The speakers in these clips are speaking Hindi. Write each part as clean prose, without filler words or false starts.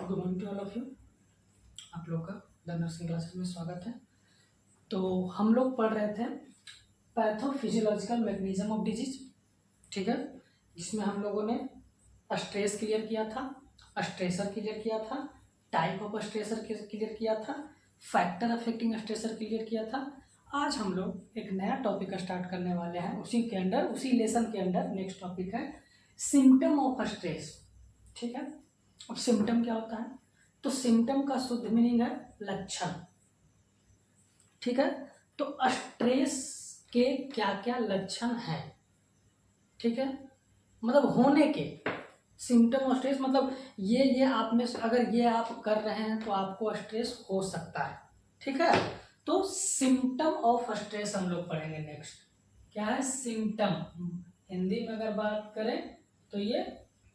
Good morning to all of you. आप लोग का द नर्सिंग क्लासेस में स्वागत है। तो हम लोग पढ़ रहे थे पैथोफिजियोलॉजिकल मैकेनिज्म ऑफ डिजीज, ठीक है, जिसमें हम लोगों ने स्ट्रेस क्लियर किया था, स्ट्रेसर क्लियर किया था, टाइप ऑफ स्ट्रेसर क्लियर किया था, फैक्टर अफेक्टिंग स्ट्रेसर क्लियर किया था। आज हम लोग एक नया टॉपिक स्टार्ट करने वाले हैं। उसी के अंडर, उसी लेसन के अंडर नेक्स्ट टॉपिक है सिम्टम ऑफ स्ट्रेस, ठीक है। अब सिम्टम क्या होता है? तो सिम्टम का शुद्ध मीनिंग है लक्षण, ठीक है। तो स्ट्रेस के क्या क्या लक्षण हैं, ठीक है, मतलब होने के। सिम्टम ऑफ स्ट्रेस मतलब ये आप में अगर ये आप कर रहे हैं तो आपको स्ट्रेस हो सकता है, ठीक है। तो सिम्टम ऑफ स्ट्रेस हम लोग पढ़ेंगे नेक्स्ट। क्या है सिम्टम? हिंदी में अगर बात करें तो ये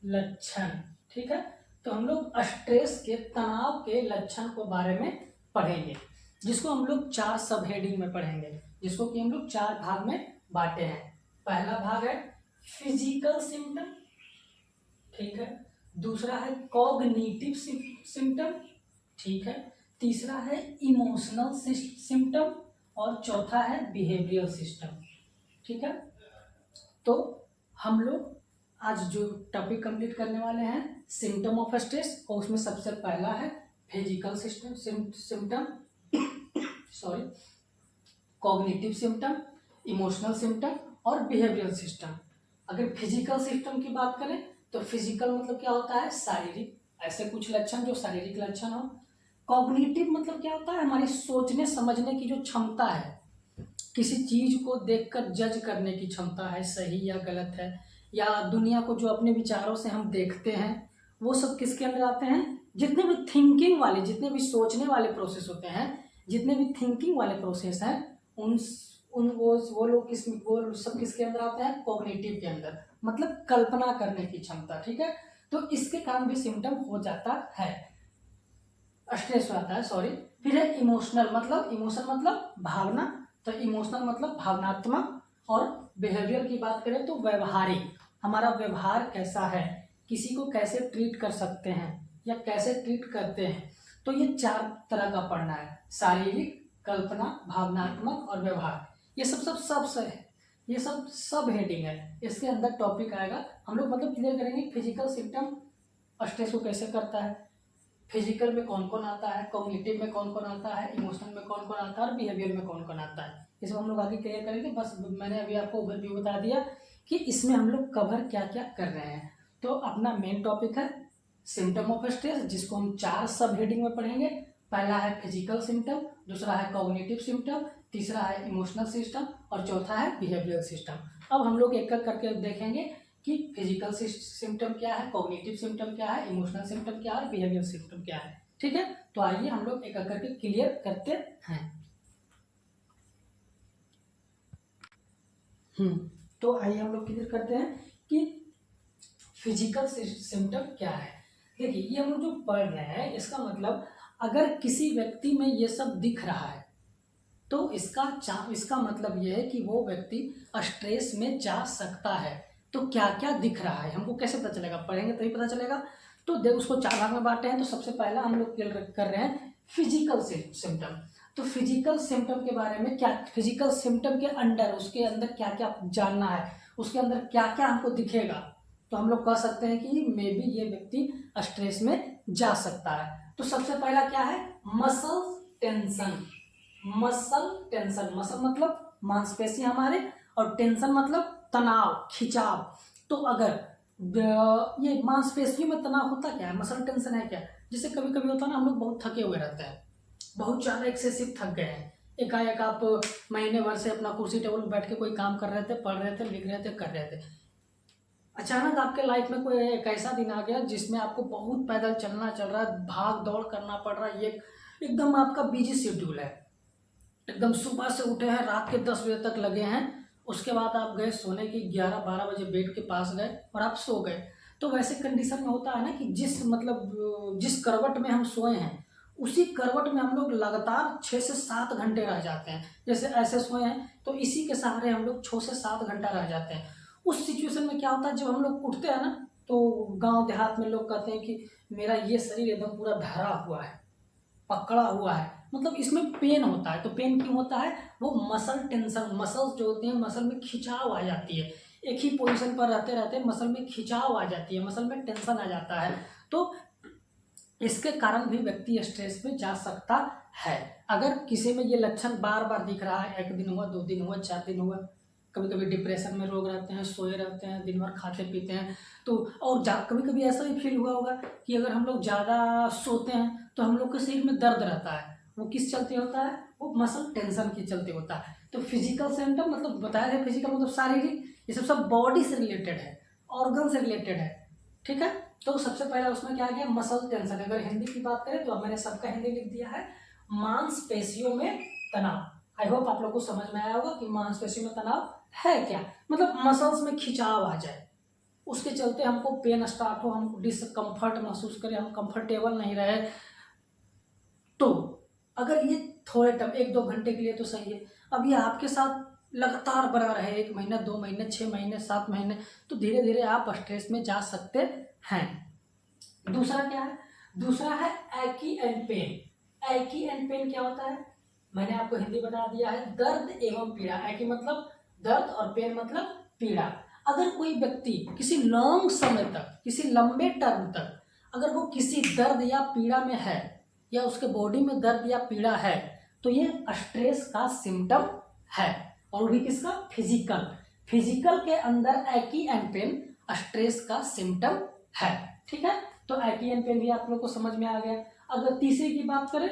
लक्षण, ठीक है। तो हम लोग स्ट्रेस के, तनाव के लक्षण को बारे में पढ़ेंगे, जिसको हम लोग 4 सब हेडिंग में पढ़ेंगे, जिसको कि हम लोग 4 भाग में बांटे हैं। पहला भाग है फिजिकल सिम्टम, ठीक है। दूसरा है कॉग्निटिव सिम्टम, ठीक है। तीसरा है इमोशनल सिम्टम और चौथा है बिहेवियरल सिस्टम, ठीक है। तो हम लोग आज जो टॉपिक कंप्लीट करने वाले हैं सिम्टम ऑफ स्ट्रेस, और उसमें सबसे पहला है physical symptom sorry cognitive symptom, emotional symptom और बिहेवियरल सिस्टम। अगर फिजिकल सिस्टम की बात करें तो फिजिकल मतलब क्या होता है? शारीरिक, ऐसे कुछ लक्षण जो शारीरिक लक्षण हो। कॉग्निटिव मतलब क्या होता है? हमारी सोचने समझने की जो क्षमता है, किसी चीज को देखकर जज करने की क्षमता है, सही या गलत है, या दुनिया को जो अपने विचारों से हम देखते हैं, वो सब किसके अंदर आते हैं? जितने भी थिंकिंग वाले, जितने भी सोचने वाले प्रोसेस होते हैं, जितने भी थिंकिंग वाले प्रोसेस हैं, उन उन वो लोग वो सब किसके अंदर आते हैं? कॉग्निटिव के अंदर, मतलब कल्पना करने की क्षमता, ठीक है। तो इसके कारण भी सिम्टम हो जाता है, स्ट्रेस हो जाता है, सॉरी। फिर है इमोशनल, मतलब इमोशन मतलब भावना, तो इमोशनल मतलब भावनात्मक। और बिहेवियर की बात करें तो व्यवहारिक, हमारा व्यवहार कैसा है, किसी को कैसे ट्रीट कर सकते हैं या कैसे ट्रीट करते हैं। तो ये 4 तरह का पढ़ना है, शारीरिक, कल्पना, भावनात्मक और व्यवहार। ये सब से है, ये सब हेडिंग है, इसके अंदर टॉपिक आएगा। हम लोग मतलब क्लियर करेंगे फिजिकल सिम्टम स्ट्रेस को कैसे करता है, फिजिकल में कौन कौन आता है, कॉग्निटिव में कौन कौन आता है, इमोशनल में कौन कौन आता है और बिहेवियर में कौन कौन आता है। इसको हम लोग आगे क्लियर करेंगे। बस मैंने अभी आपको ओवरव्यू बता दिया कि इसमें हम लोग कवर क्या क्या कर रहे हैं। तो अपना मेन टॉपिक है सिम्टम ऑफ स्ट्रेस, जिसको हम 4 सब हेडिंग में पढ़ेंगे। पहला है फिजिकल सिम्टम, दूसरा है कॉग्निटिव सिम्टम, तीसरा है इमोशनल सिस्टम और चौथा है बिहेवियरल सिस्टम। अब हम लोग एक एक करके देखेंगे कि फिजिकल सिम्टम क्या है, कॉग्निटिव सिम्टम क्या है, इमोशनल सिम्टम क्या है, बिहेवियर सिम्टम क्या है, ठीक है। तो आइए हम लोग एक एक करके क्लियर करते हैं। तो आइए हम लोग क्लियर करते हैं कि फिजिकल सिम्टम क्या है। देखिए, ये हम लोग जो पढ़ रहे हैं, इसका मतलब अगर किसी व्यक्ति में ये सब दिख रहा है तो इसका मतलब ये है कि वो व्यक्ति स्ट्रेस में जा सकता है। तो क्या क्या दिख रहा है हमको कैसे पता चलेगा? पढ़ेंगे तभी पता चलेगा। तो देख, उसको 4 भाग में बांटे हैं। तो सबसे पहला हम लोग कर रहे हैं फिजिकल सिम्टम। तो फिजिकल सिम्टम के बारे में क्या, फिजिकल सिम्टम के अंडर, उसके अंदर क्या क्या जानना है, उसके अंदर क्या क्या हमको दिखेगा, तो हम लोग कह सकते हैं कि मे बी ये व्यक्ति स्ट्रेस में जा सकता है। तो सबसे पहला क्या है? Muscle tension. Muscle tension, muscle मतलब मांसपेशी हमारे, और टेंशन मतलब तनाव, खिंचाव। तो अगर ये मांसपेशियों में तनाव होता क्या है, मसल टेंशन है क्या? जैसे कभी कभी होता है ना, हम लोग बहुत थके हुए रहते हैं, बहुत ज़्यादा एक्सेसिव थक गए हैं, एकाएक आप महीने भर से अपना कुर्सी टेबल पर बैठ के कोई काम कर रहे थे, पढ़ रहे थे, लिख रहे थे, कर रहे थे, अचानक आपके लाइफ में कोई एक ऐसा दिन आ गया जिसमें आपको बहुत पैदल चलना चल रहा है, भाग दौड़ करना पड़ रहा है, ये एकदम आपका बिजी शेड्यूल है, एकदम सुबह से उठे हैं, रात के 10 बजे तक लगे हैं, उसके बाद आप गए सोने की 11-12 बजे बेड के पास गए और आप सो गए। तो वैसे कंडीशन में होता है ना कि जिस करवट में हम सोए हैं, उसी करवट में हम लोग लगातार 6 से 7 घंटे रह जाते हैं। जैसे ऐसे सोए हैं तो इसी के सहारे हम लोग 6 से 7 घंटा रह जाते हैं। उस सिचुएशन में क्या होता है, जब हम लोग उठते हैं ना, तो गांव देहात में लोग कहते हैं कि मेरा ये शरीर एकदम पूरा धरा हुआ है, पकड़ा हुआ है, मतलब इसमें पेन होता है। तो पेन क्यों होता है? वो मसल टेंशन, मसल्स जो होती हैं मसल में खिंचाव आ जाती है, एक ही पोजीशन पर रहते रहते मसल में खिंचाव आ जाती है, मसल में टेंशन आ जाता है। तो इसके कारण भी व्यक्ति स्ट्रेस में जा सकता है। अगर किसी में ये लक्षण बार बार दिख रहा है, 1 दिन हुआ, 2 दिन हुआ, 4 दिन हुआ, कभी कभी डिप्रेशन में लोग रहते हैं, सोए रहते हैं, दिन भर खाते पीते हैं, तो और कभी कभी ऐसा भी फील हुआ होगा कि अगर हम लोग ज़्यादा सोते हैं तो हम लोग के शरीर में दर्द रहता है। वो किस चलते होता है? वो मसल टेंशन के चलते होता है। तो फिजिकल सिम्टम मतलब बताया है, फिजिकल मतलब शारीरिक, ये सब बॉडी से रिलेटेड है, ऑर्गन से रिलेटेड है, ठीक है। तो सबसे पहला उसमें क्या आ गया? Muscle tension. अगर हिंदी की बात करें तो अब मैंने सबका हिंदी लिख दिया है, मांसपेशियों में तनाव। आई होप आप लोग को समझ में आया होगा कि मांसपेशियों में तनाव है क्या, मतलब मसल्स में खिंचाव आ जाए, उसके चलते हमको पेन स्टार्ट हो, हम डिसकम्फर्ट महसूस करें, हम कंफर्टेबल नहीं रहे। तो अगर ये थोड़े टाइम 1-2 घंटे के लिए तो सही है, अब ये आपके साथ लगातार बना रहे 1 महीना, 2 महीने, 6 महीने, 7 महीने, तो धीरे धीरे आप स्ट्रेस में जा सकते हैं। दूसरा क्या है? दूसरा है एकी एंड पेन। एकी एंड पेन क्या होता है? मैंने आपको हिंदी बता दिया है, दर्द एवं पीड़ा। एकी मतलब दर्द और पेन मतलब पीड़ा। अगर कोई व्यक्ति किसी लॉन्ग समय तक, किसी लंबे टर्म तक अगर वो किसी दर्द या पीड़ा में है, या उसके बॉडी में दर्द या पीड़ा है, तो ये स्ट्रेस का सिम्टम है। और वो भी किसका? फिजिकल। फिजिकल के अंदर एकी एंड पेन स्ट्रेस का सिम्टम है, ठीक है। तो एकी एंड पेन भी आप लोग को समझ में आ गया। अगर तीसरे की बात करें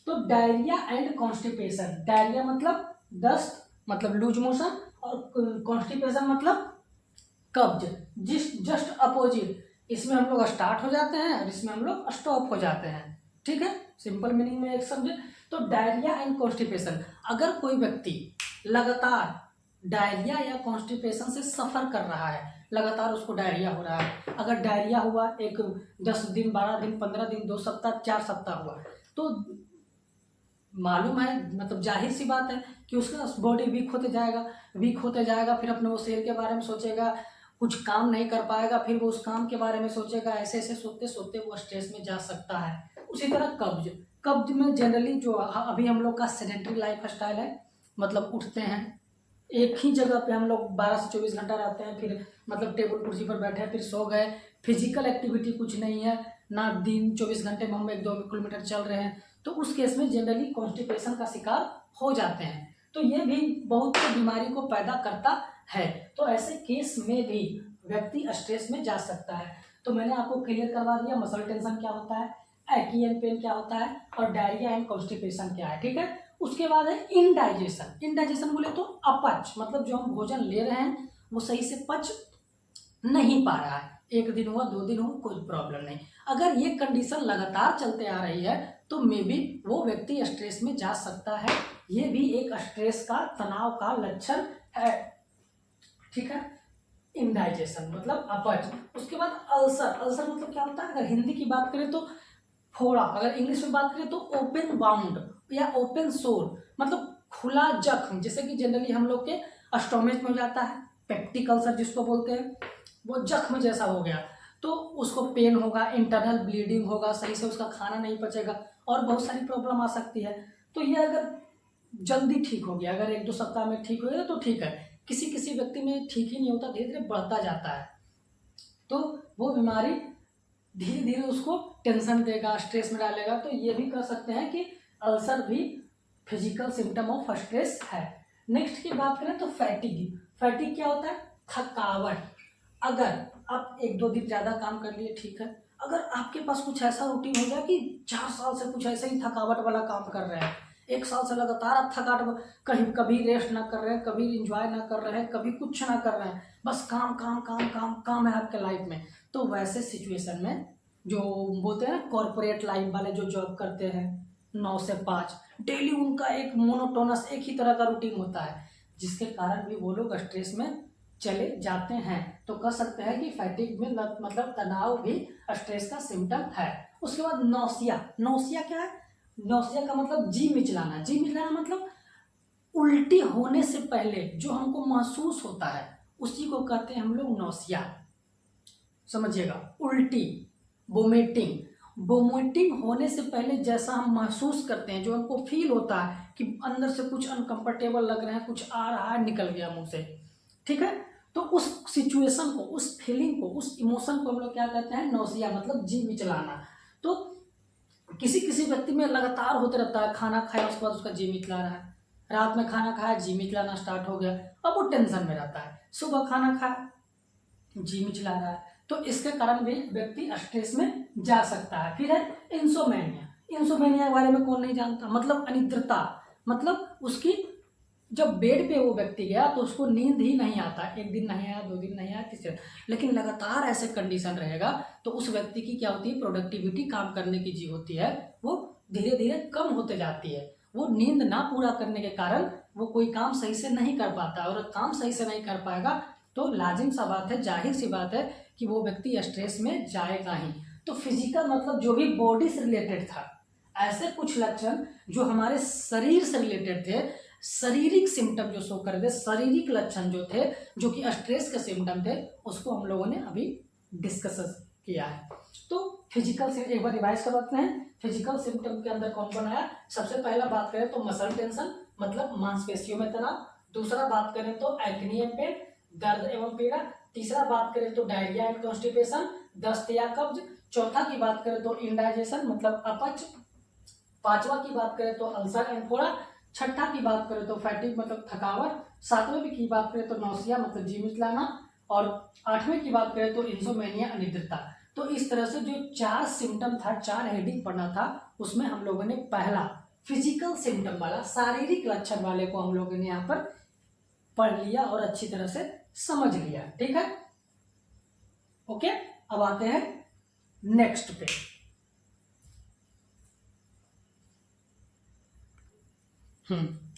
तो डायरिया एंड कॉन्स्टिपेशन। डायरिया मतलब दस्त, मतलब लूज मोशन, और कॉन्स्टिपेशन मतलब कब्ज। जस्ट अपोजिट, इसमें हम लोग स्टार्ट हो जाते हैं और इसमें हम लोग स्टॉप हो जाते हैं, ठीक है। सिंपल मीनिंग में एक समझे तो डायरिया एंड कॉन्स्टिपेशन, अगर कोई व्यक्ति लगातार डायरिया या कॉन्स्टिपेशन से सफर कर रहा है, लगातार उसको डायरिया हो रहा है, अगर डायरिया हुआ एक 10 दिन, 12 दिन, 15 दिन, 2 सप्ताह, 4 सप्ताह हुआ, तो मालूम है, मतलब जाहिर सी बात है कि उसका बॉडी वीक होते जाएगा, वीक होते जाएगा, फिर अपने वो शरीर के बारे में सोचेगा, कुछ काम नहीं कर पाएगा, फिर वो उस काम के बारे में सोचेगा, ऐसे ऐसे सोचते सोचते वो स्ट्रेस में जा सकता है। उसी तरह कब्ज, कब्ज में जनरली जो अभी हम लोग का सेडेंटरी लाइफ स्टाइल है, मतलब उठते हैं एक ही जगह पे, हम लोग 12 से 24 घंटा रहते हैं, फिर मतलब टेबल कुर्सी पर बैठे फिर सो गए, फिजिकल एक्टिविटी कुछ नहीं है ना, दिन 24 घंटे में हम 1-2 किलोमीटर चल रहे हैं, तो उस केस में जनरली कॉन्स्टिपेशन का शिकार हो जाते हैं। तो ये भी बहुत सी बीमारी को पैदा करता है। तो ऐसे केस में भी व्यक्ति स्ट्रेस में जा सकता है। तो मैंने आपको क्लियर करवा दिया मसल टेंशन क्या होता है, एकी एंड पेन क्या होता है, और डायरिया एंड कॉन्स्टिपेशन क्या है, ठीक है। उसके बाद है इनडाइजेशन। इनडाइजेशन बोले तो अपच, मतलब जो हम भोजन ले रहे हैं वो सही से पच नहीं पा रहा है, 1 दिन हुआ, 2 दिन हुआ, कोई प्रॉब्लम नहीं। अगर ये कंडीशन लगातार चलते आ रही है तो मे बी वो व्यक्ति स्ट्रेस में जा सकता है। ये भी एक स्ट्रेस का, तनाव का लक्षण है, ठीक है। इनडाइजेशन मतलब अपच। उसके बाद अल्सर। अल्सर मतलब क्या होता है? अगर हिंदी की बात करें तो फोड़ा, अगर इंग्लिश में बात करें तो ओपन वाउंड या ओपन सोर, मतलब खुला जख्म, जैसे कि जनरली हम लोग के स्टोमेच में हो जाता है, पेप्टिक अल्सर जिसको बोलते हैं, वो जख्म जैसा हो गया, तो उसको पेन होगा, इंटरनल ब्लीडिंग होगा, सही से उसका खाना नहीं पचेगा, और बहुत सारी प्रॉब्लम आ सकती है। तो ये अगर जल्दी ठीक हो गया, अगर 1-2 सप्ताह में ठीक हो गया तो ठीक है, किसी किसी व्यक्ति में ठीक ही नहीं होता, धीरे धीरे बढ़ता जाता है, तो वो बीमारी धीरे धीरे उसको टेंशन देगा, स्ट्रेस में डालेगा। तो ये भी कह सकते हैं कि अल्सर भी फिजिकल सिम्टम ऑफ स्ट्रेस है। नेक्स्ट की बात करें तो फैटिग। फैटिग क्या होता है? थकावट। अगर आप 1-2 दिन ज़्यादा काम कर लिए, ठीक है, अगर आपके पास कुछ ऐसा रूटीन हो गया कि 4 साल से कुछ ऐसे ही थकावट वाला काम कर रहे हैं, 1 साल से लगातार आप थकावट, कहीं कभी रेस्ट ना कर रहे हैं, कभी इंजॉय ना कर रहे हैं, कभी कुछ ना कर रहे हैं, बस काम काम काम काम काम है आपके लाइफ में, तो वैसे सिचुएशन में जो बोलते हैं ना कॉर्पोरेट लाइफ वाले जो जॉब करते हैं 9 से 5, डेली उनका एक मोनोटोनस एक ही तरह का रूटीन होता है, जिसके कारण भी वो लोग स्ट्रेस में चले जाते हैं। तो कह सकते हैं कि फैटिग में मतलब तनाव भी स्ट्रेस का सिम्टम है। उसके बाद नौसिया। नौसिया क्या है? नौसिया का मतलब जी मिचलाना। जी मिचलाना मतलब उल्टी होने से पहले जो हमको महसूस होता है उसी को कहते हैं हम लोग नौसिया। समझिएगा, उल्टी, वोमिटिंग। वोमिटिंग होने से पहले जैसा हम महसूस करते हैं, जो हमको फील होता है कि अंदर से कुछ अनकंफर्टेबल लग रहा है, कुछ आ रहा है, निकल गया मुंह से, ठीक है, तो उस सिचुएशन को, उस फीलिंग को, उस इमोशन को हम लोग क्या कहते हैं, नौसिया, मतलब जी मिचलाना। तो किसी किसी व्यक्ति में लगातार होते रहता है, खाना खाया उसके बाद उसका जी मिचला रहा है, रात में खाना खाया जी मिचलाना स्टार्ट हो गया, अब वो टेंशन में रहता है, सुबह खाना खाया जी मिचला रहा है, तो इसके कारण भी व्यक्ति स्ट्रेस में जा सकता है। फिर है इंसोमेनिया। इंसोमेनिया के बारे में कौन नहीं जानता, मतलब अनिद्रता, मतलब उसकी जब बेड पे वो व्यक्ति गया तो उसको नींद ही नहीं आता, एक दिन नहीं आया, 2 दिन नहीं आया, तीसरे, लेकिन लगातार ऐसे कंडीशन रहेगा तो उस व्यक्ति की क्या होती है, प्रोडक्टिविटी, काम करने की जी होती है वो धीरे धीरे कम होते जाती है। वो नींद ना पूरा करने के कारण वो कोई काम सही से नहीं कर पाता, और काम सही से नहीं कर पाएगा तो लाजिम सा बात है, जाहिर सी बात है कि वो व्यक्ति स्ट्रेस में जाएगा ही। तो फिजिकल मतलब जो भी बॉडी से रिलेटेड था, ऐसे कुछ लक्षण जो हमारे शरीर से रिलेटेड थे, शारीरिक सिम्टम जो शो कर दे, शारीरिक लक्षण जो थे, जो कि स्ट्रेस के सिम्टम थे, उसको हम लोगों ने अभी डिस्कस किया है। तो फिजिकल से एक बार रिवाइज करवाते हैं। फिजिकल सिम्टम के अंदर कौन कौन आया? सबसे पहला बात करें तो मसल टेंशन, मतलब मांसपेशियों में तनाव। दूसरा बात करें तो एक्ने एंड पेन, दर्द एवं पीड़ा। तीसरा बात करें तो डायरिया एंड कॉन्स्टिपेशन, दस्त या कब्ज। चौथा की बात करें तो इंडाइजेशन, मतलब अपच। पांचवा की बात करें तो अल्सर एंड फोड़ा। छठा की बात करें तो फैटिग, मतलब थकावट। सातवें की बात करें तो नौसिया, मतलब जी मिचलाना। और आठवें की बात करें तो इंसोमेनिया, अनिद्रता। तो इस तरह से जो 4 सिम्टम था, 4 हेडिंग पढ़ना था, उसमें हम लोगों ने पहला फिजिकल सिम्टम वाला, शारीरिक लक्षण वाले को हम लोगों ने यहाँ पर पढ़ लिया और अच्छी तरह से समझ लिया। ठीक है, ओके। अब आते हैं नेक्स्ट पे।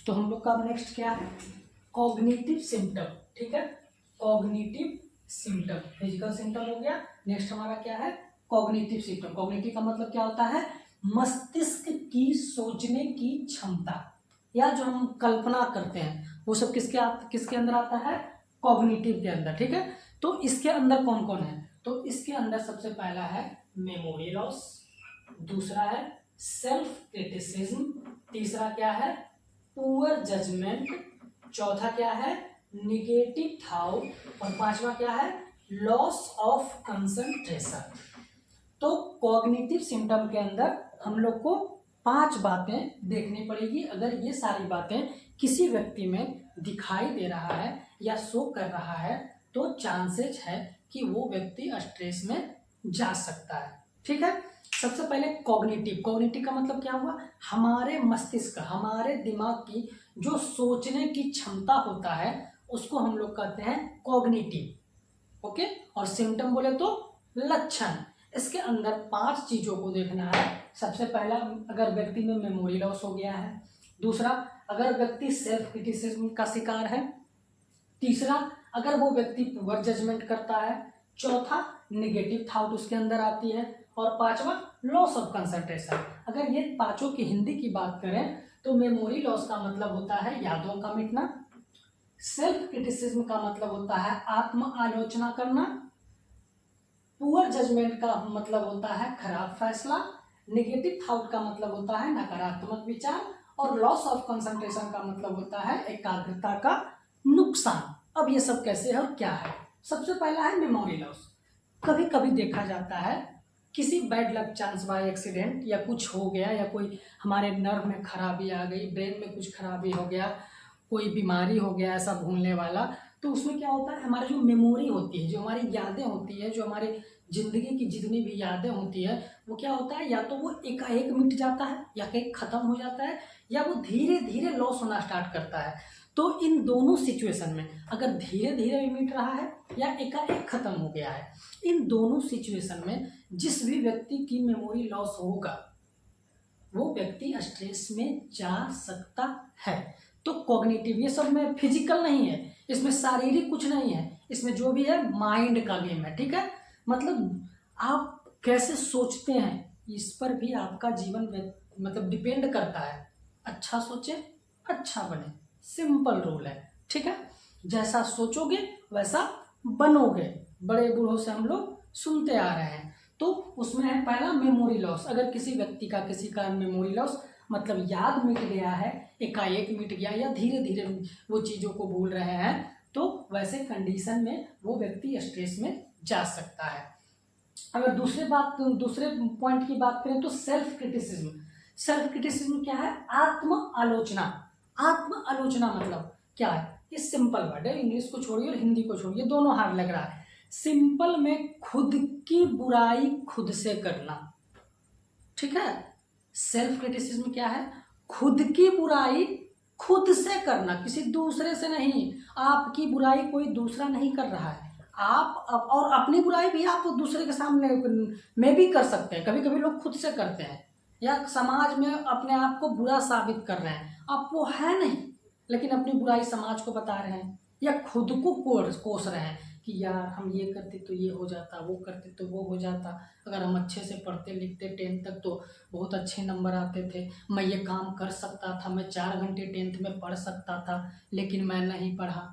तो हम लोग का नेक्स्ट क्या है? Cognitive symptom. ठीक है, कॉग्निटिव सिम्टम, फिजिकल सिम्टम हो गया। नेक्स्ट हमारा क्या है? Cognitive symptom. कॉग्निटिव का मतलब क्या होता है? मस्तिष्क की सोचने की क्षमता, या जो हम कल्पना करते हैं, वो सब किसके अंदर आता है? कॉग्निटिव के अंदर। ठीक है, तो इसके अंदर कौन कौन है? तो इसके अंदर सबसे पहला है मेमोरी लॉस, दूसरा है सेल्फ क्रिटिसिज्म, तीसरा क्या है? पुअर जजमेंट, चौथा क्या है? निगेटिव थॉट, और पांचवा क्या है? Loss of concentration. तो कॉग्निटिव सिम्टम के अंदर हम लोग को 5 बातें देखनी पड़ेगी। अगर ये सारी बातें किसी व्यक्ति में दिखाई दे रहा है या शो कर रहा है तो चांसेस है कि वो व्यक्ति स्ट्रेस में जा सकता है। ठीक है, सबसे पहले कॉग्निटिव। कॉग्निटिव का मतलब क्या हुआ? हमारे मस्तिष्क, हमारे दिमाग की जो सोचने की क्षमता होता है उसको हम लोग कहते हैं कॉग्निटिव। ओके, और सिम्टम बोले तो लक्षण। इसके अंदर 5 चीजों को देखना है। सबसे पहला, अगर व्यक्ति में मेमोरी लॉस हो गया है। दूसरा, अगर व्यक्ति सेल्फ क्रिटिसिज्म का शिकार है। तीसरा, अगर वो व्यक्ति पुअर जजमेंट करता है। चौथा, नेगेटिव थॉट उसके अंदर आती है। और पांचवा, लॉस ऑफ कंसंट्रेशन। अगर ये पांचों की हिंदी की बात करें तो मेमोरी लॉस का मतलब होता है यादों का मिटना, सेल्फ क्रिटिसिज्म का मतलब होता है आत्म आलोचना करना, पुअर जजमेंट का मतलब होता है खराब फैसला, नेगेटिव थॉट का मतलब होता है नकारात्मक विचार, और लॉस ऑफ कंसंट्रेशन का मतलब होता है एकाग्रता का नुकसान। अब ये सब कैसे है और क्या है? सबसे पहला है मेमोरी लॉस। कभी कभी देखा जाता है किसी bad luck chance by accident या कुछ हो गया, या कोई हमारे नर्व में खराबी आ गई, ब्रेन में कुछ खराबी हो गया, कोई बीमारी हो गया ऐसा भूलने वाला, तो उसमें क्या होता है, हमारी जो मेमोरी होती है, जो हमारी यादें होती है, जो हमारी जिंदगी की जितनी भी यादें होती है, वो क्या होता है, या तो वो एकाएक मिट जाता है, या कहीं खत्म हो जाता है, या वो धीरे धीरे लॉस होना स्टार्ट करता है। तो इन दोनों सिचुएशन में, अगर धीरे धीरे भी मिट रहा है या एकाएक खत्म हो गया है, इन दोनों सिचुएशन में जिस भी व्यक्ति की मेमोरी लॉस होगा वो व्यक्ति स्ट्रेस में जा सकता है। तो कॉग्निटिव, ये सब में फिजिकल नहीं है, इसमें शारीरिक कुछ नहीं है, इसमें जो भी है माइंड का गेम है। ठीक है, मतलब आप कैसे सोचते हैं इस पर भी आपका जीवन मतलब डिपेंड करता है। अच्छा सोचे, अच्छा बने, सिंपल रूल है। ठीक है, जैसा सोचोगे वैसा बनोगे। बड़े बूढ़ों से हम लोग सुनते आ रहे हैं। तो उसमें है पहला मेमोरी लॉस। अगर किसी व्यक्ति का किसी कारण मेमोरी लॉस मतलब याद मिट गया है, एकाएक मिट गया या धीरे धीरे वो चीज़ों को भूल रहे हैं, तो वैसे कंडीशन में वो व्यक्ति स्ट्रेस में जा सकता है। अगर दूसरे पॉइंट की बात करें तो सेल्फ क्रिटिसिज्म। सेल्फ क्रिटिसिज्म क्या है? आत्म आलोचना। आत्म आलोचना मतलब क्या है? ये सिंपल वर्ड है, इंग्लिश को छोड़िए और हिंदी को छोड़िए, दोनों हार्ड लग रहा है। सिंपल में खुद की बुराई खुद से करना, ठीक है। सेल्फ क्रिटिसिज्म क्या है? खुद की बुराई खुद से करना, किसी दूसरे से नहीं। आपकी बुराई कोई दूसरा नहीं कर रहा है, और अपनी बुराई भी आप दूसरे के सामने में भी कर सकते हैं। कभी कभी लोग खुद से करते हैं या समाज में अपने आप को बुरा साबित कर रहे हैं, आप वो है नहीं, लेकिन अपनी बुराई समाज को बता रहे हैं या खुद को कोस रहे हैं कि यार हम ये करते तो ये हो जाता, वो करते तो वो हो जाता, अगर हम अच्छे से पढ़ते लिखते 10th तक तो बहुत अच्छे नंबर आते थे, मैं ये काम कर सकता था, मैं 4 घंटे 10th में पढ़ सकता था, लेकिन मैं नहीं पढ़ा,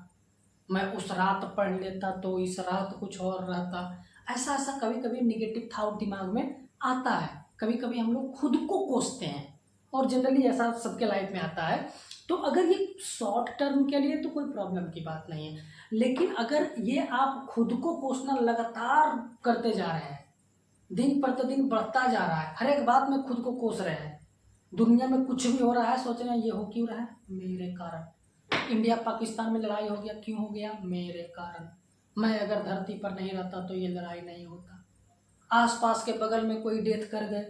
मैं उस रात पढ़ लेता तो इस रात कुछ और रहता। ऐसा ऐसा कभी कभी निगेटिव थॉट दिमाग में आता है। कभी कभी हम लोग खुद को कोसते हैं और जनरली ऐसा सबके लाइफ में आता है। तो अगर ये शॉर्ट टर्म के लिए तो कोई प्रॉब्लम की बात नहीं है, लेकिन अगर ये आप खुद को कोसना लगातार करते जा रहे हैं, दिन प्रतिदिन बढ़ता जा रहा है, हर एक बात में खुद को कोस रहे हैं, दुनिया में कुछ भी हो रहा है सोच रहे हैं ये हो क्यों रहा है, मेरे कारण। इंडिया पाकिस्तान में लड़ाई हो गया, क्यों हो गया? मेरे कारण। मैं अगर धरती पर नहीं रहता तो ये लड़ाई नहीं होता। आसपास के बगल में कोई डेथ कर गए,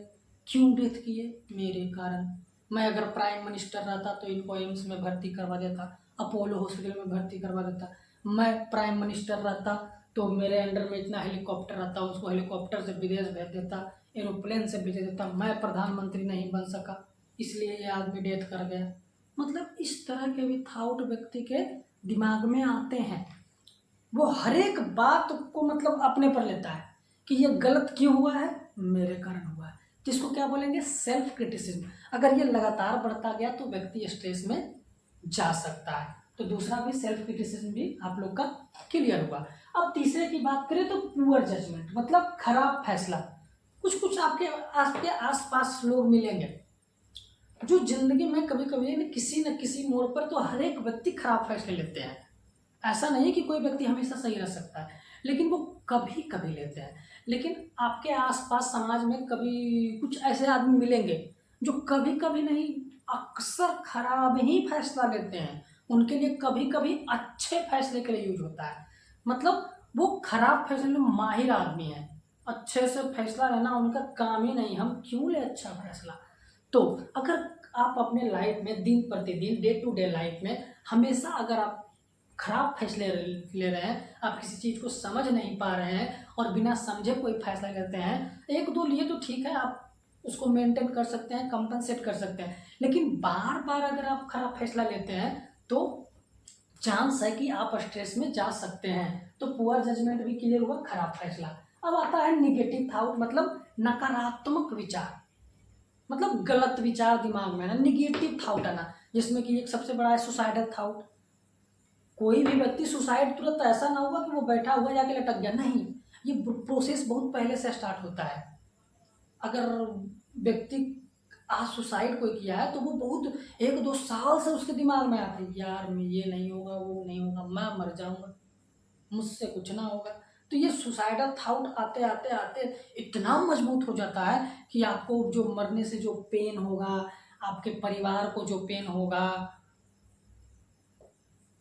क्यों डेथ किए? मेरे कारण। मैं अगर प्राइम मिनिस्टर रहता तो इनको एम्स में भर्ती करवा देता, अपोलो हॉस्पिटल में भर्ती करवा देता। मैं प्राइम मिनिस्टर रहता तो मेरे अंडर में इतना हेलीकॉप्टर रहता, उसको हेलीकॉप्टर से विदेश भेज देता, एरोप्लेन से भेज देता। मैं प्रधानमंत्री नहीं बन सका, इसलिए ये आदमी डेथ कर गया। मतलब इस तरह के भी थॉट व्यक्ति के दिमाग में आते हैं। वो हर एक बात को मतलब अपने पर लेता है कि ये गलत क्यों हुआ है, मेरे कारण हुआ है। जिसको क्या बोलेंगे? Self criticism. अगर ये लगातार बढ़ता गया तो व्यक्ति स्ट्रेस में जा सकता है। तो दूसरा भी सेल्फ क्रिटिसिज्म भी आप लोग का क्लियर हुआ। अब तीसरे की बात करें तो पुअर जजमेंट मतलब खराब फैसला। कुछ कुछ आपके आसपास लोग मिलेंगे जो जिंदगी में कभी कभी न किसी मोड़ पर तो हर एक व्यक्ति खराब फैसले लेते हैं। ऐसा नहीं कि कोई व्यक्ति हमेशा सही रह सकता है, लेकिन वो कभी कभी लेते हैं। लेकिन आपके आसपास समाज में कभी कुछ ऐसे आदमी मिलेंगे जो कभी कभी नहीं, अक्सर खराब ही फैसला लेते हैं। उनके लिए कभी कभी अच्छे फैसले के लिए यूज होता है। मतलब वो खराब फैसले में माहिर आदमी है, अच्छे से फैसला लेना उनका काम ही नहीं, हम क्यों ले अच्छा फैसला। तो अगर आप अपने लाइफ में दिन प्रतिदिन डे टू डे लाइफ में हमेशा अगर आप खराब फैसले ले रहे हैं, आप किसी चीज़ को समझ नहीं पा रहे हैं और बिना समझे कोई फैसला लेते हैं, एक दो लिए तो ठीक है, आप उसको मेंटेन कर सकते हैं, कंपनसेट कर सकते हैं, लेकिन बार बार अगर आप खराब फैसला लेते हैं तो चांस है कि आप स्ट्रेस में जा सकते हैं। तो पुअर जजमेंट भी क्लियर हुआ, खराब फैसला। अब आता है निगेटिव थॉट मतलब नकारात्मक विचार, मतलब गलत विचार दिमाग में ना, निगेटिव थॉट आना, जिसमें कि एक सबसे बड़ा है सुसाइडल थॉट। कोई भी व्यक्ति सुसाइड तुरंत ऐसा ना हुआ कि वो बैठा हुआ जाके लटक गया, नहीं, ये प्रोसेस बहुत पहले से स्टार्ट होता है। अगर व्यक्ति आज सुसाइड कोई किया है तो वो बहुत 1-2 साल से उसके दिमाग में आता है, यार ये नहीं होगा, वो नहीं होगा, मैं मर जाऊंगा, मुझसे कुछ ना होगा। तो ये सुसाइडल थॉट आते आते आते इतना मजबूत हो जाता है कि आपको जो मरने से जो पेन होगा, आपके परिवार को जो पेन होगा,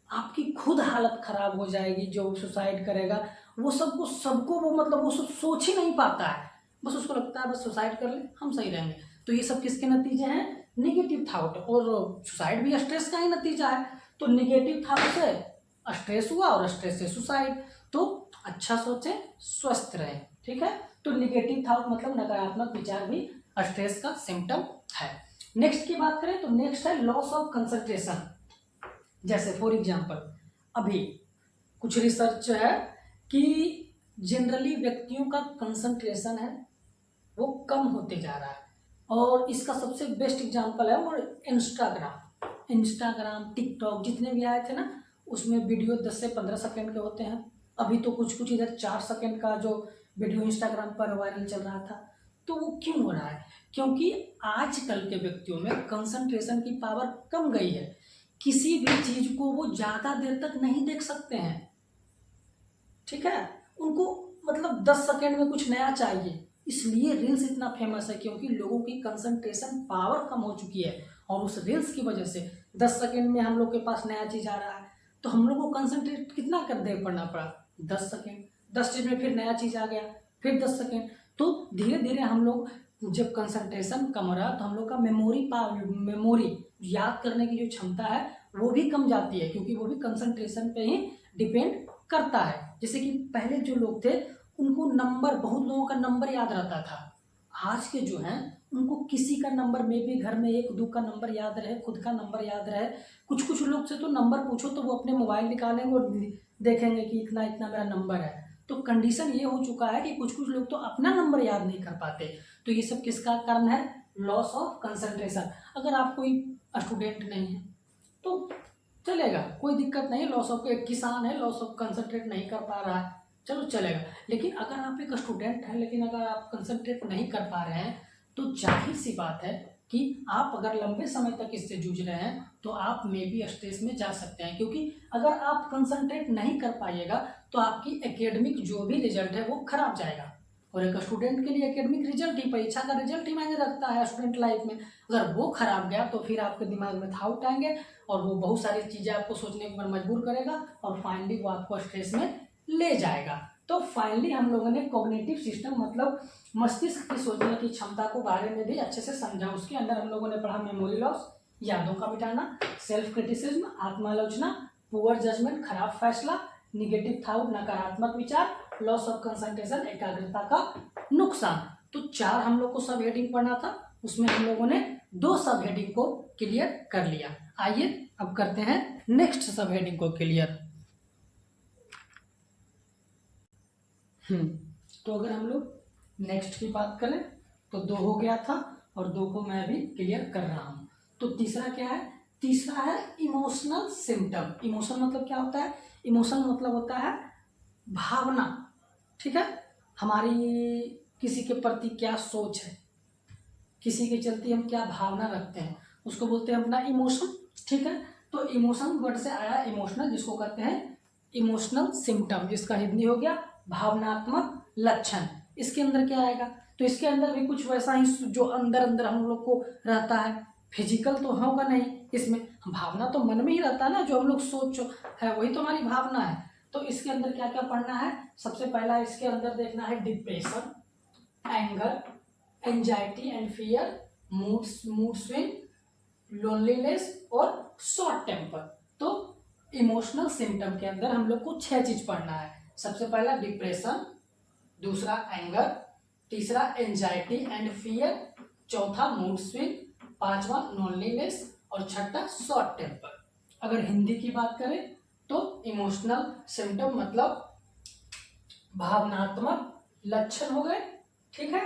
आपकी खुद हालत खराब हो जाएगी। जो सुसाइड करेगा वो सबको वो मतलब वो सब सोच ही नहीं पाता है, बस उसको लगता है बस सुसाइड कर ले हम सही रहेंगे। तो ये सब किसके नतीजे हैं? Negative thought. और सुसाइड भी स्ट्रेस का ही नतीजा है। तो निगेटिव थॉट से स्ट्रेस हुआ और स्ट्रेस से सुसाइड। तो अच्छा सोचें, स्वस्थ रहें, ठीक है। तो निगेटिव थॉट मतलब नकारात्मक विचार भी स्ट्रेस का सिम्टम है। नेक्स्ट की बात करें तो नेक्स्ट है लॉस ऑफ कंसंट्रेशन। जैसे फॉर एग्जाम्पल अभी कुछ रिसर्च है कि जनरली व्यक्तियों का कंसंट्रेशन है वो कम होते जा रहा है, और इसका सबसे बेस्ट एग्जांपल है वो इंस्टाग्राम टिकटॉक जितने भी आए थे ना, उसमें वीडियो 10 से 15 सेकंड के होते हैं। अभी तो कुछ कुछ इधर 4 सेकंड का जो वीडियो इंस्टाग्राम पर वायरल चल रहा था। तो वो क्यों हो रहा है? क्योंकि आजकल के व्यक्तियों में कंसंट्रेशन की पावर कम गई है। किसी भी चीज को वो ज्यादा देर तक नहीं देख सकते हैं, ठीक है। उनको मतलब 10 सेकेंड में कुछ नया चाहिए, इसलिए रील्स इतना फेमस है, क्योंकि लोगों की कंसंट्रेशन पावर कम हो चुकी है। और उस रील्स की वजह से 10 सेकेंड में हम लोग के पास नया चीज आ रहा है, तो हम लोग को कंसंट्रेट कितना कर देर पड़ना पड़ा? 10 सेकेंड। 10 चीज में फिर नया चीज आ गया, फिर 10 सेकेंड। तो धीरे धीरे हम लोग जब कंसंट्रेशन कम हो रहा तो हम लोग का मेमोरी याद करने की जो क्षमता है वो भी कम जाती है, क्योंकि वो भी कंसंट्रेशन पे ही डिपेंड करता है। जैसे कि पहले जो लोग थे उनको नंबर, बहुत लोगों का नंबर याद रहता था। आज के जो हैं उनको किसी का नंबर में भी घर में 1-2 का नंबर याद रहे, खुद का नंबर याद रहे। कुछ कुछ लोग से तो नंबर पूछो तो वो अपने मोबाइल निकालेंगे और देखेंगे कि इतना इतना मेरा नंबर है। तो कंडीशन ये हो चुका है कि कुछ कुछ लोग तो अपना नंबर याद नहीं कर पाते। तो ये सब किसका कारण है? Loss of concentration. अगर आप कोई स्टूडेंट नहीं है तो चलेगा, कोई दिक्कत नहीं। लॉस ऑफ, एक किसान है, लॉस ऑफ कंसंट्रेट नहीं कर पा रहा है, चलो चलेगा। लेकिन अगर आप एक स्टूडेंट हैं, लेकिन अगर आप कंसंट्रेट नहीं कर पा रहे हैं, तो जाहिर सी बात है कि आप अगर लंबे समय तक इससे जूझ रहे हैं तो आप मे बी स्ट्रेस में जा सकते हैं। क्योंकि अगर आप कंसंट्रेट नहीं कर पाइएगा तो आपकी एकेडमिक जो भी रिजल्ट है वो खराब जाएगा। और एक स्टूडेंट के लिए एकेडमिक रिजल्ट ही, परीक्षा का रिजल्ट ही मायने रखता है स्टूडेंट लाइफ में। अगर वो खराब गया तो फिर आपके दिमाग में थाउट आएंगे और वो बहुत सारी चीज़ें आपको सोचने पर मजबूर करेगा और फाइनली वो आपको स्ट्रेस में ले जाएगा। तो फाइनली हम लोगों ने कॉग्निटिव सिस्टम मतलब मस्तिष्क की सोचने की क्षमता को बारे में भी अच्छे से समझा। उसके अंदर हम लोगों ने पढ़ा मेमोरी लॉस, यादों का मिटाना, सेल्फ क्रिटिसिज्म, आत्मालोचना, पुअर जजमेंट, खराब फैसला, निगेटिव थाउट, नकारात्मक विचार, लॉस ऑफ कंसंट्रेशन, एकाग्रता का नुकसान। तो 4 हम लोग को सब हेडिंग पढ़ना था, उसमें हम लोगों ने 2 सब हेडिंग को क्लियर कर लिया। आइए अब करते हैं नेक्स्ट सब हेडिंग को क्लियर। तो अगर हम लोग नेक्स्ट की बात करें तो 2 हो गया था और 2 को मैं अभी क्लियर कर रहा हूं। तो तीसरा क्या है? तीसरा है इमोशनल सिम्टम। इमोशन मतलब क्या होता है? इमोशन मतलब होता है भावना, ठीक है। हमारी किसी के प्रति क्या सोच है, किसी के चलते हम क्या भावना रखते हैं, उसको बोलते हैं अपना इमोशन, ठीक है। तो इमोशन वर्ड से आया इमोशनल, जिसको कहते हैं इमोशनल सिम्टम। इसका हिंदी हो गया भावनात्मक लक्षण। इसके अंदर क्या आएगा? तो इसके अंदर भी कुछ वैसा ही जो अंदर अंदर हम लोग को रहता है। फिजिकल तो होगा नहीं इसमें, भावना तो मन में ही रहता है ना, जो हम लोग सोच है वही तो हमारी भावना है। तो इसके अंदर क्या क्या पढ़ना है? सबसे पहला इसके अंदर देखना है depression, anger, anxiety and fear, mood swing, loneliness और शॉर्ट टेम्पर। तो इमोशनल सिम्टम के अंदर हम लोग को 6 चीज पढ़ना है। सबसे पहला डिप्रेशन, दूसरा एंगर, तीसरा एंजाइटी एंड फियर, चौथा मूड स्विंग, पांचवा लोनलीनेस और छठा शॉर्ट टेम्पर। अगर हिंदी की बात करें तो इमोशनल सिम्टम मतलब भावनात्मक लक्षण हो गए, ठीक है।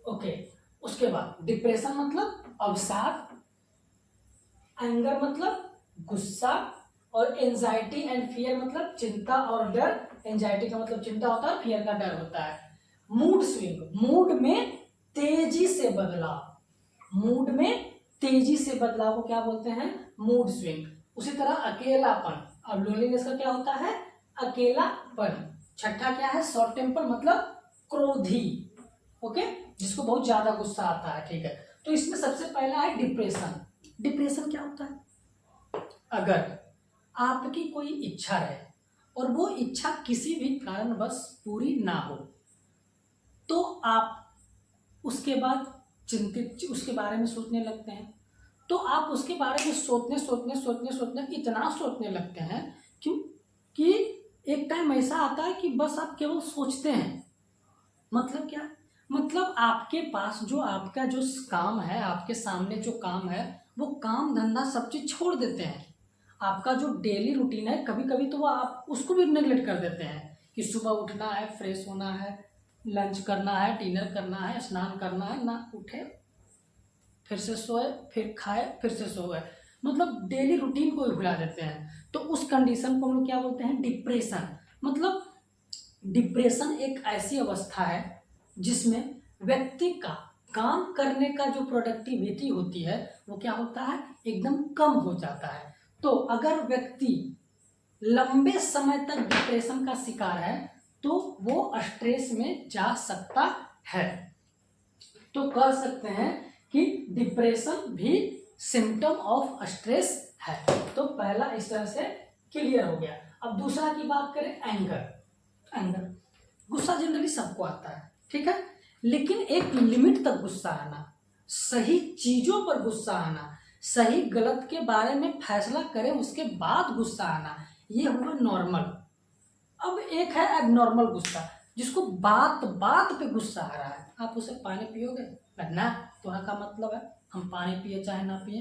ओके, उसके बाद डिप्रेशन मतलब अवसाद, एंगर मतलब गुस्सा और एंजाइटी एंड फियर मतलब चिंता और डर। एंजाइटी का मतलब चिंता होता है, फियर का डर होता है। मूड स्विंग, मूड में तेजी से बदलाव, मूड में तेजी से बदलाव को क्या बोलते हैं? Mood swing. उसी तरह अकेलापन, अब लोनलीनेस का क्या होता है? अकेलापन। छठा क्या है? शॉर्ट टेम्पर मतलब क्रोधी, ओके, जिसको बहुत ज्यादा गुस्सा आता है, ठीक है। तो इसमें सबसे पहला है डिप्रेशन। डिप्रेशन क्या होता है? अगर आपकी कोई इच्छा रहे और वो इच्छा किसी भी कारणवश पूरी ना हो तो आप उसके बाद चिंतित, उसके बारे में सोचने लगते हैं। तो आप उसके बारे में सोचने इतना सोचने लगते हैं क्यों कि एक टाइम ऐसा आता है कि बस आप केवल सोचते हैं। मतलब क्या? मतलब आपके पास जो आपका जो काम है, आपके सामने जो काम है, वो काम धंधा सब चीज छोड़ देते हैं। आपका जो डेली रूटीन है, कभी कभी तो वो आप उसको भी नेगलेक्ट कर देते हैं कि सुबह उठना है, फ्रेश होना है, लंच करना है, डिनर करना है, स्नान करना है, ना उठे फिर से सोए, फिर खाए, फिर से सोए, मतलब डेली रूटीन को ही भुला देते हैं। तो उस कंडीशन को हम लोग क्या बोलते हैं? डिप्रेशन। मतलब डिप्रेशन एक ऐसी अवस्था है जिसमें व्यक्ति का काम करने का जो प्रोडक्टिविटी होती है वो क्या होता है, एकदम कम हो जाता है। तो अगर व्यक्ति लंबे समय तक डिप्रेशन का शिकार है तो वो स्ट्रेस में जा सकता है। तो कह सकते हैं कि डिप्रेशन भी सिम्टम ऑफ स्ट्रेस है। तो पहला इस तरह से क्लियर हो गया। अब दूसरा की बात करें, एंगर। गुस्सा जनरली सबको आता है, ठीक है, लेकिन एक लिमिट तक गुस्सा आना, सही चीजों पर गुस्सा आना, सही गलत के बारे में फैसला करें उसके बाद गुस्सा आना, ये हुआ नॉर्मल। अब एक है एबनॉर्मल गुस्सा, जिसको बात बात पे गुस्सा आ रहा है। आप उसे पानी पियोगे ना, तुम्हारा का मतलब है हम पानी पिए चाहे ना पिए,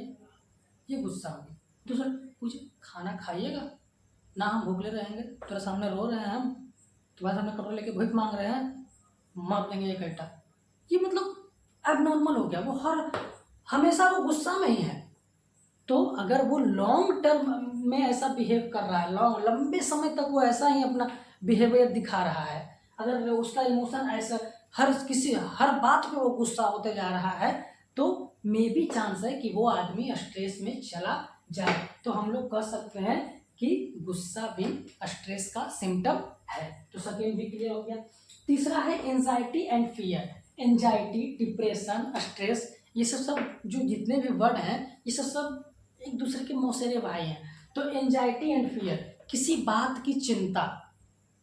ये गुस्सा होगी। दूसरा पूछे खाना खाइएगा ना, हम भूखले रहेंगे, तेरे सामने रो रहे हैं, हम तुम्हारे सामने कपड़े लेके भीख मांग रहे हैं, मार देंगे एक घंटा। ये मतलब एबनॉर्मल हो गया, वो हमेशा वो गुस्सा में ही है। तो अगर वो लॉन्ग टर्म में ऐसा बिहेव कर रहा है, लंबे समय तक वो ऐसा ही अपना बिहेवियर दिखा रहा है, अगर उसका इमोशन ऐसा हर बात पे वो गुस्सा होते जा रहा है, तो मे बी चांस है कि वो आदमी स्ट्रेस में चला जाए। तो हम लोग कह सकते हैं कि गुस्सा भी स्ट्रेस का सिम्टम है। तो सेकेंड भी क्लियर हो गया। तीसरा है anxiety and fear. Anxiety, depression, stress, ये सब जो जितने भी वर्ड हैं ये सब एक दूसरे के मौसेरे भाई हैं। तो एंजाइटी एंड फियर, किसी बात की चिंता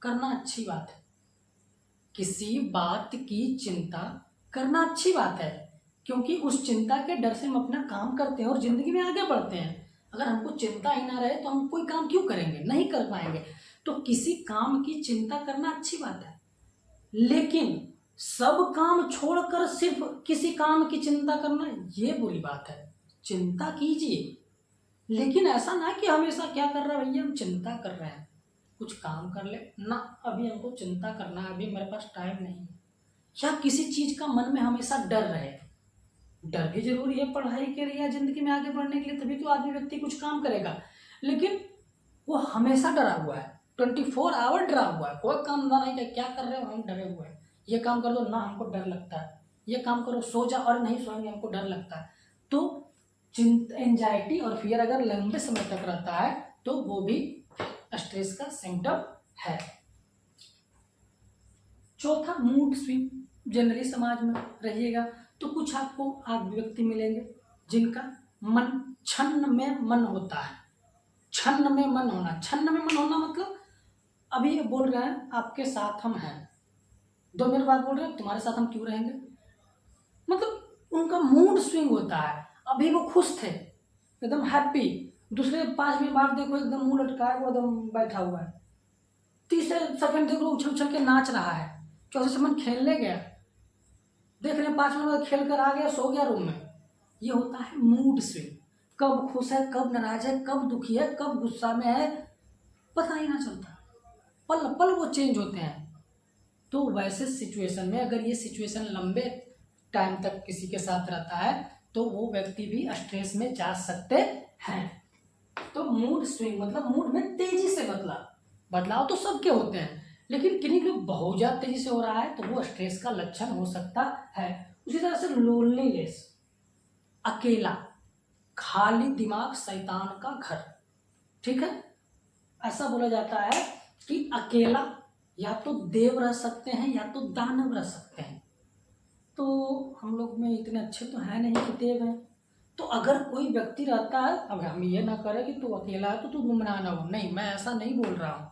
करना अच्छी बात है, किसी बात की चिंता करना अच्छी बात है, क्योंकि उस चिंता के डर से हम अपना काम करते हैं और जिंदगी में आगे बढ़ते हैं। अगर हमको चिंता ही ना रहे तो हम कोई काम क्यों करेंगे, नहीं कर पाएंगे। तो किसी काम की चिंता करना अच्छी बात है, लेकिन सब काम छोड़कर सिर्फ किसी काम की चिंता करना ये बुरी बात है। चिंता कीजिए, लेकिन ऐसा ना कि हमेशा क्या कर रहा है भैया, हम चिंता कर रहे हैं, कुछ काम कर ले ना, अभी हमको चिंता करना है, अभी मेरे पास टाइम नहीं है। या किसी चीज का मन में हमेशा डर रहे। डर भी जरूरी है पढ़ाई के लिए या जिंदगी में आगे बढ़ने के लिए, तभी तो आदमी व्यक्ति कुछ काम करेगा। लेकिन वो हमेशा डरा हुआ है, 24 आवर डरा हुआ है, कोई काम धंधा नहीं है, क्या कर रहे हो, हम डरे हुए हैं, ये काम कर दो ना, हमको डर लगता है, ये काम करो, सो जा, और नहीं सोएंगे, हमको डर लगता है। तो एंजाइटी और फियर अगर लंबे समय तक रहता है तो वो भी स्ट्रेस का सिम्टम है। चौथा, मूड स्विंग। जनरली समाज में रहिएगा तो कुछ आपको आज व्यक्ति मिलेंगे जिनका मन छन्न में मन होता है। छन्न में मन होना, छन्न में मन होना मतलब अभी ये बोल रहे हैं आपके साथ हम हैं, 2 मिनट बाद बोल रहे हैं तुम्हारे साथ हम क्यों रहेंगे, मतलब उनका मूड स्विंग होता है। अभी वो खुश थे, एकदम हैप्पी, दूसरे 5 मिनट बाद देखो एकदम मुंह लटकाए वो एकदम बैठा हुआ है, तीसरे सेकंड देखो उछल उछल के नाच रहा है, चौथे से मन खेलने गया, देख रहे 5 मिनट बाद खेल कर आ गया, सो गया रूम में। ये होता है मूड स्विंग। कब खुश है, कब नाराज है, कब दुखी है, कब गुस्सा में है, पता ही ना चलता, पल पल वो चेंज होते हैं। तो वैसे सिचुएशन में अगर ये सिचुएशन लंबे टाइम तक किसी के साथ रहता है तो वो व्यक्ति भी स्ट्रेस में जा सकते हैं। तो मूड स्विंग मतलब मूड में तेजी से बदलाव तो सबके होते हैं, लेकिन किन्हीं के बहुत ज्यादा तेजी से हो रहा है तो वो स्ट्रेस का लक्षण हो सकता है। उसी तरह से लोनलीनेस, अकेला, खाली दिमाग शैतान का घर, ठीक है, ऐसा बोला जाता है कि अकेला या तो देव रह सकते हैं या तो दानव रह सकते हैं। तो हम लोग में इतने अच्छे तो है नहीं कि देव हैं। तो अगर कोई व्यक्ति रहता है, अब हम ये ना करें कि तू अकेला है तो तू गुमनाह ना हो, नहीं, मैं ऐसा नहीं बोल रहा हूँ,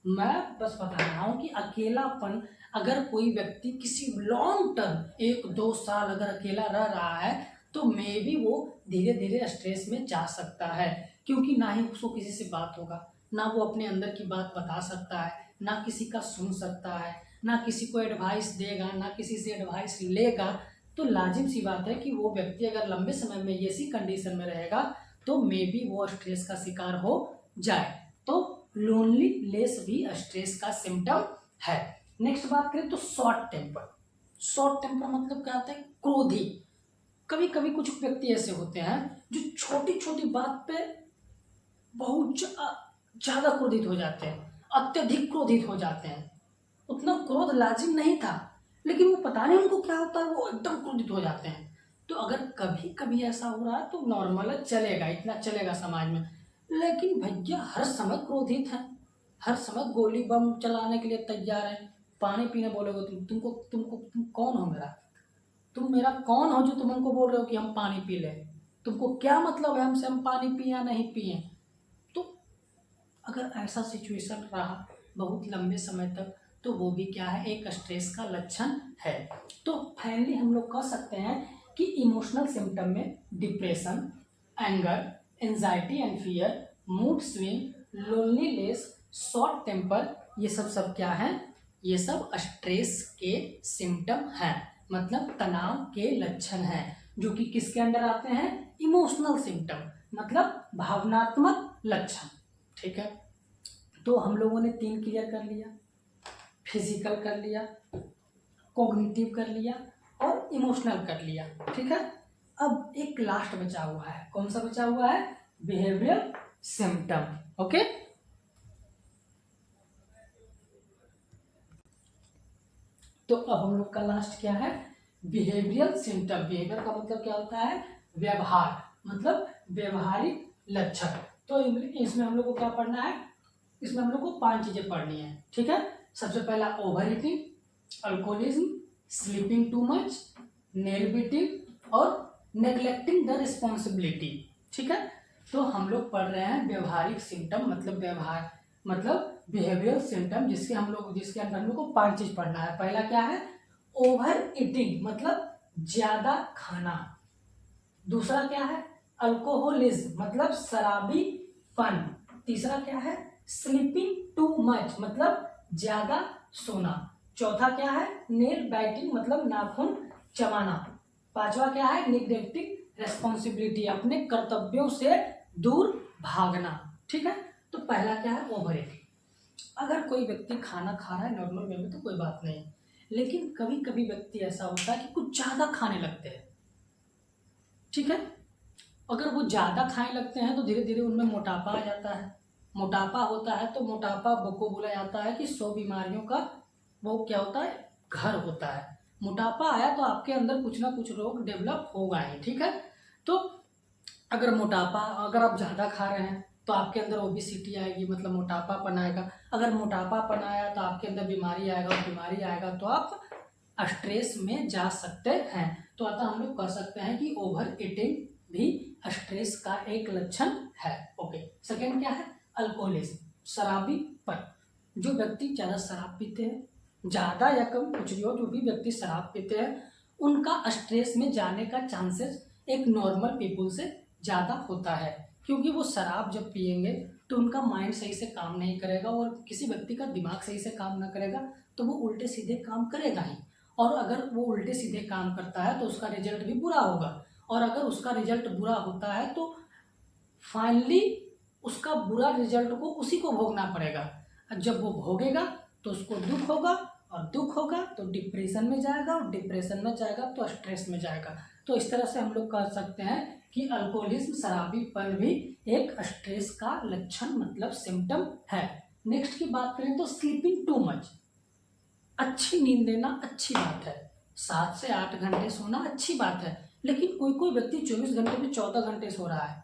मैं बस बता रहा हूँ कि अकेलापन, अगर कोई व्यक्ति किसी लॉन्ग टर्म 1-2 साल अगर अकेला रह रहा है तो मे बी वो धीरे धीरे स्ट्रेस में जा सकता है, क्योंकि ना ही उसको किसी से बात होगा, ना वो अपने अंदर की बात बता सकता है, ना किसी का सुन सकता है, ना किसी को एडवाइस देगा, ना किसी से एडवाइस लेगा। तो लाजिम सी बात है कि वो व्यक्ति अगर लंबे समय में ऐसी कंडीशन में रहेगा तो मे बी वो स्ट्रेस का शिकार हो जाए। तो लोनली लेस भी स्ट्रेस का सिम्टम है। नेक्स्ट बात करें तो शॉर्ट टेम्पर। शॉर्ट टेम्पर मतलब क्या होता है, क्रोधी। कभी कभी कुछ व्यक्ति ऐसे होते हैं जो छोटी छोटी बात पे बहुत ज्यादा क्रोधित हो जाते हैं, अत्यधिक क्रोधित हो जाते हैं। उतना क्रोध लाजिम नहीं था, लेकिन वो पता नहीं उनको क्या होता है, वो एकदम क्रोधित हो जाते हैं। तो अगर कभी कभी ऐसा हो रहा है तो नॉर्मल है, चलेगा, इतना चलेगा समाज में। लेकिन भैया हर समय क्रोधित है, हर समय गोली बम चलाने के लिए तैयार है। पानी पीने बोलोगे तुम कौन हो मेरा? तुम मेरा कौन हो जो तुम हमको बोल रहे हो कि हम पानी पी लें? तुमको क्या मतलब है हमसे, हम पानी पिए या नहीं पिए? तो अगर ऐसा सिचुएशन रहा बहुत लंबे समय तक, तो वो भी क्या है, एक स्ट्रेस का लक्षण है। तो फाइनली हम लोग कह सकते हैं कि इमोशनल सिम्टम में depression, anger, anxiety and fear, mood swing, loneliness, short temper, ये सब क्या है? ये सब स्ट्रेस के सिम्टम हैं, मतलब तनाव के लक्षण हैं, जो कि किसके अंडर आते हैं? इमोशनल सिम्टम, मतलब भावनात्मक लक्षण। ठीक है, तो हम लोगों ने 3 क्लियर कर लिया, फिजिकल कर लिया, कॉग्निटिव कर लिया और इमोशनल कर लिया। ठीक है, अब एक लास्ट बचा हुआ है, कौन सा बचा हुआ है? Behaviour symptom. ओके, तो अब हम लोग का लास्ट क्या है? Behavioural symptom. बिहेवियर का मतलब क्या होता है? व्यवहार, मतलब व्यवहारिक लक्षण। तो इसमें हम लोग को क्या पढ़ना है? इसमें हम लोग को 5 चीजें पढ़नी है। ठीक है, सबसे पहला over eating, alcoholism, sleeping too much, nail beating और नेग्लेक्टिंग द रिस्पॉन्सिबिलिटी। ठीक है, तो हम लोग पढ़ रहे हैं व्यवहारिक सिम्टम, मतलब व्यवहार, मतलब बिहेवियर सिम्टम, जिसके अंदर हम लोग को 5 चीज पढ़ना है। पहला क्या है? ओवर ईटिंग, मतलब ज्यादा खाना। दूसरा क्या है? अल्कोहलिज्म, मतलब शराबीपन। तीसरा क्या है? स्लीपिंग टू मच, मतलब ज्यादा सोना। चौथा क्या है? नेल बाइटिंग, मतलब नाखून चबाना। पांचवा क्या है? निग्लेक्टिंग रेस्पॉन्सिबिलिटी, अपने कर्तव्यों से दूर भागना। ठीक है, तो पहला क्या है? Over eating. अगर कोई व्यक्ति खाना खा रहा है नॉर्मल वे में तो कोई बात नहीं, लेकिन कभी कभी व्यक्ति ऐसा होता है कि कुछ ज्यादा खाने लगते हैं। ठीक है, अगर वो ज़्यादा खाने लगते हैं तो धीरे धीरे उनमें मोटापा आ जाता है। मोटापा होता है तो मोटापा को बोला जाता है कि 100 बीमारियों का वो क्या होता है? घर होता है। मोटापा आया तो आपके अंदर कुछ ना कुछ रोग डेवलप होगा ही। ठीक है, तो अगर आप ज़्यादा खा रहे हैं तो आपके अंदर ओबेसिटी आएगी, मतलब मोटापापन आएगा। अगर मोटापापन आया तो आपके अंदर बीमारी आएगा, और बीमारी आएगा तो आप स्ट्रेस में जा सकते हैं। तो अतः हम लोग कह सकते हैं कि ओवर ईटिंग भी स्ट्रेस का एक लक्षण है। ओके, सेकेंड क्या है? अल्कोहलिज्म, शराबीपन। जो व्यक्ति ज़्यादा शराब पीते हैं, ज़्यादा या कम कुछ भी हो, जो भी व्यक्ति शराब पीते हैं उनका स्ट्रेस में जाने का चांसेस एक नॉर्मल पीपुल से ज़्यादा होता है, क्योंकि वो शराब जब पिएंगे तो उनका माइंड सही से काम नहीं करेगा, और किसी व्यक्ति का दिमाग सही से काम ना करेगा तो वो उल्टे सीधे काम करेगा ही। और अगर वो उल्टे सीधे काम करता है तो उसका रिजल्ट भी बुरा होगा, और अगर उसका रिजल्ट बुरा होता है तो फाइनली उसका बुरा रिजल्ट को उसी को भोगना पड़ेगा। और जब वो भोगेगा तो उसको दुख होगा, और दुख होगा तो डिप्रेशन में जाएगा, और डिप्रेशन में जाएगा तो स्ट्रेस में जाएगा। तो इस तरह से हम लोग कह सकते हैं कि अल्कोहलिज्म, शराबीपन भी एक स्ट्रेस का लक्षण, मतलब सिम्टम है। नेक्स्ट की बात करें तो स्लीपिंग टू मच। अच्छी नींद लेना अच्छी बात है, 7 से 8 घंटे सोना अच्छी बात है, लेकिन कोई कोई व्यक्ति 24 घंटे में 14 घंटे सो रहा है,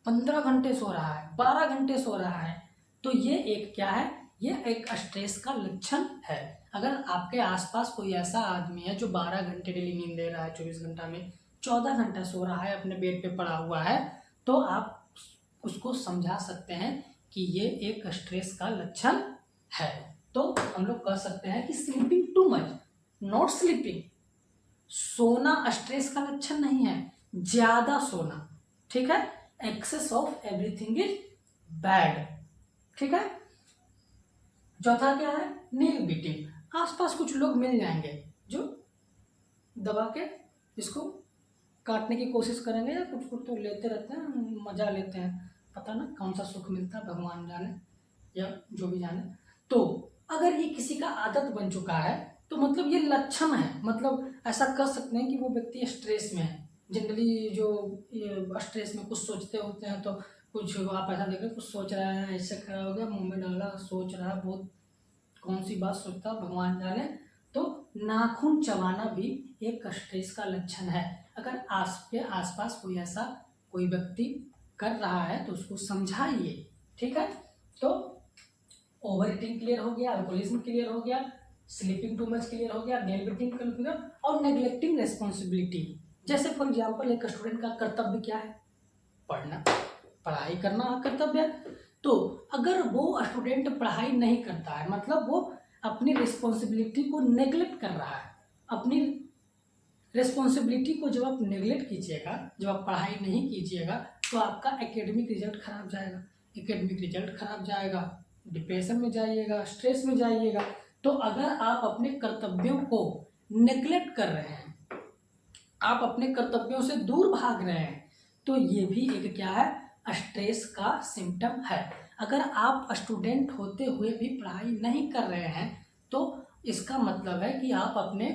15 घंटे सो रहा है, 12 घंटे सो रहा है। तो ये एक क्या है? ये एक स्ट्रेस का लक्षण है। अगर आपके आसपास कोई ऐसा आदमी है जो 12 घंटे डेली नींद ले रहा है, 24 घंटा में 14 घंटा सो रहा है, अपने बेड पे पड़ा हुआ है, तो आप उसको समझा सकते हैं कि ये एक स्ट्रेस का लक्षण है। तो हम लोग कह सकते हैं कि sleeping too much, not sleeping, सोना स्ट्रेस का लक्षण नहीं है, ज्यादा सोना। ठीक है, excess of everything is bad. ठीक है, चौथा क्या है? Nail biting. आसपास कुछ लोग मिल जाएंगे जो दबा के इसको काटने की कोशिश करेंगे, या कुछ कुछ तो लेते रहते हैं, मजा लेते हैं, पता ना कौन सा सुख मिलता है, भगवान जाने या जो भी जाने। तो अगर ये किसी का आदत बन चुका है तो मतलब ये लक्षण है, मतलब ऐसा कर सकते हैं कि वो व्यक्ति स्ट्रेस में है। जनरली जो ये स्ट्रेस में कुछ सोचते होते हैं, तो कुछ आप ऐसा देख रहे हैं कुछ सोच रहे हैं, ऐसे खड़ा हो गया, मुंह में डाला, सोच रहा है, बहुत कौन सी बात सोचता है भगवान जाने। तो नाखून चबाना भी एक स्ट्रेस का लक्षण है। अगर आसपास कोई ऐसा कोई व्यक्ति कर रहा है तो उसको समझाइए, ठीक है। तो ओवर ईटिंग क्लियर हो गया, अल्कोहलिज्म क्लियर हो गया, स्लीपिंग टू मच क्लियर हो गया, नेल बिटिंग क्लियर, और नेग्लेक्टिंग रिस्पॉन्सिबिलिटी। जैसे फॉर एग्जाम्पल एक स्टूडेंट का कर्तव्य क्या है? पढ़ना, पढ़ाई करना कर्तव्य है। तो अगर वो स्टूडेंट पढ़ाई नहीं करता है, मतलब वो अपनी रिस्पॉन्सिबिलिटी को नेग्लेक्ट कर रहा है। अपनी रिस्पॉन्सिबिलिटी को जब आप नेग्लेक्ट कीजिएगा, जब आप पढ़ाई नहीं कीजिएगा, तो आपका एकेडमिक रिजल्ट खराब जाएगा। एकेडमिक रिजल्ट खराब जाएगा, डिप्रेशन में जाइएगा, स्ट्रेस में जाइएगा। तो अगर आप अपने कर्तव्यों को नेग्लेक्ट कर रहे हैं, आप अपने कर्तव्यों से दूर भाग रहे हैं, तो ये भी एक क्या है? स्ट्रेस का सिम्टम है। अगर आप स्टूडेंट होते हुए भी पढ़ाई नहीं कर रहे हैं, तो इसका मतलब है कि आप अपने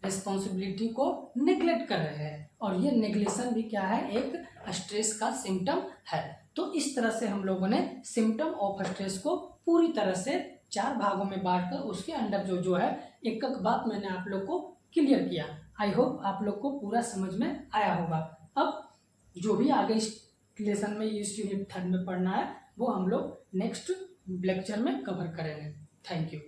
रिस्पॉन्सिबिलिटी को नेग्लेक्ट कर रहे हैं, और ये नेग्लेक्शन भी क्या है? एक स्ट्रेस का सिम्टम है। तो इस तरह से हम लोगों ने सिम्टम ऑफ स्ट्रेस को पूरी तरह से 4 भागों में बांटकर उसके अंदर जो है एक एक बात मैंने आप लोग को क्लियर किया। आई होप आप लोग को पूरा समझ में आया होगा। अब जो भी आगे इस लेसन में, इस यूनिट 3 में पढ़ना है, वो हम लोग नेक्स्ट लेक्चर में कवर करेंगे। Thank you.